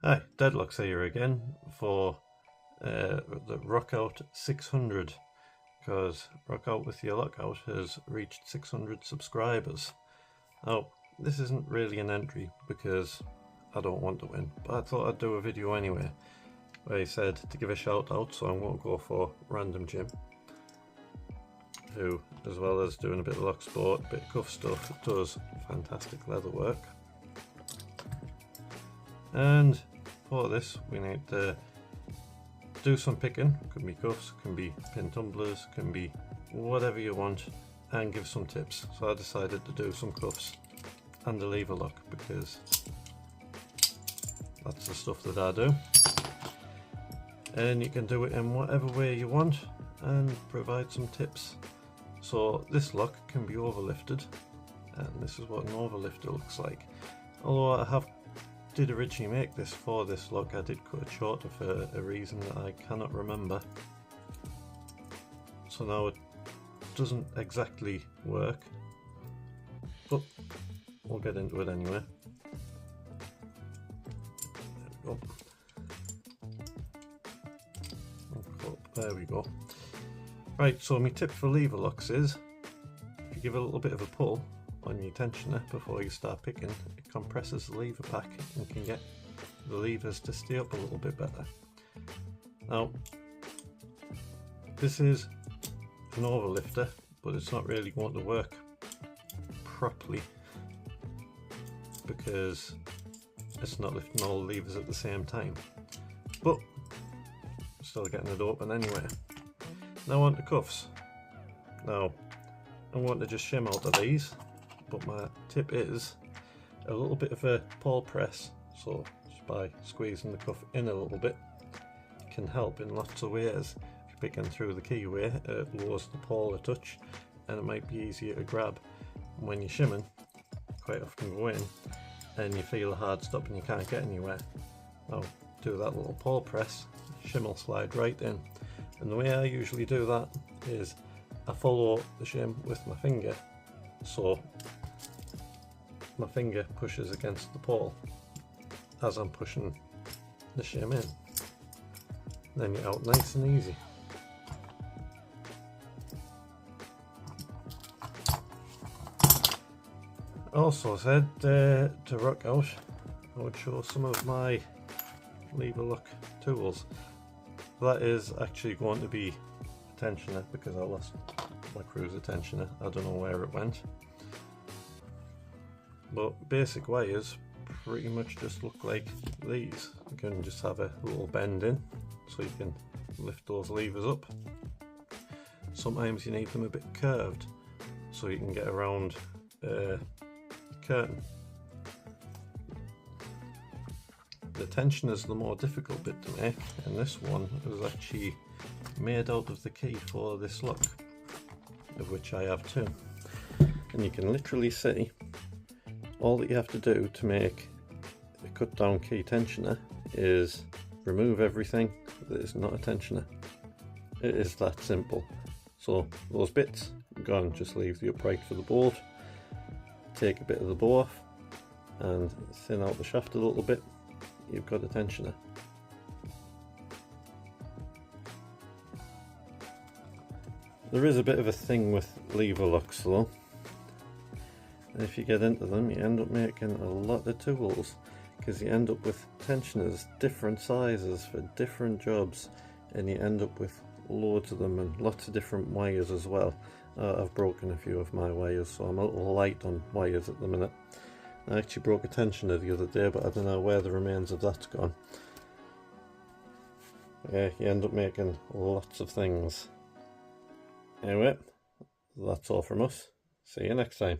Hi, Deadlock's here again for the Rockout 600, because Rockout with your Lockout has reached 600 subscribers. Now, this isn't really an entry because I don't want to win, but I thought I'd do a video anyway where he said to give a shout out, so I'm going to go for Random Jim, who, as well as doing a bit of lock sport, a bit of cuff stuff, does fantastic leather work. And for this we need to do some picking. Can be cuffs, can be pin tumblers, can be whatever you want, and give some tips. So I decided to do some cuffs and a lever lock because that's the stuff that I do. And you can do it in whatever way you want and provide some tips. So this lock can be overlifted, and this is what an overlifter looks like. Although I did originally make this for this lock, I did cut it shorter for a reason that I cannot remember. So now it doesn't exactly work, but we'll get into it anyway. There we go. Right, so my tip for lever locks is, if you give a little bit of a pull on your tensioner before you start picking, it compresses the lever pack and can get the levers to stay up a little bit better. Now, this is an overlifter, but it's not really going to work properly because it's not lifting all the levers at the same time, but still getting it open anyway. Now on to cuffs. Now I want to just shim out of these, but my tip is a little bit of a pawl press, so just by squeezing the cuff in a little bit can help in lots of ways. If you're picking through the keyway, it lowers the pawl a touch and it might be easier to grab. And when you're shimming, quite often go in and you feel a hard stop and you can't get anywhere. Now do that little pawl press, shim will slide right in. And the way I usually do that is I follow the shim with my finger, so my finger pushes against the pawl as I'm pushing the shim in. Then you're out nice and easy. I also said to rock out, I would show some of my lever lock tools. That is actually going to be a tensioner because I lost my cruiser tensioner. I don't know where it went. But basic wires pretty much just look like these. You can just have a little bend in so you can lift those levers up. Sometimes you need them a bit curved so you can get around a curtain. The tensioner is the more difficult bit to make, and this one was actually made out of the key for this lock, of which I have two. And you can literally see all that you have to do to make a cut down key tensioner is remove everything that is not a tensioner. It is that simple. So those bits gone, just leave the upright for the bolt, take a bit of the bow off and thin out the shaft a little bit. You've got a tensioner. There is a bit of a thing with lever locks though, and if you get into them you end up making a lot of tools because you end up with tensioners different sizes for different jobs, and you end up with loads of them and lots of different wires as well. I've broken a few of my wires, so I'm a little light on wires at the minute. I actually broke a tensioner the other day, but I don't know where the remains of that's gone. Yeah, you end up making lots of things. Anyway, that's all from us. See you next time.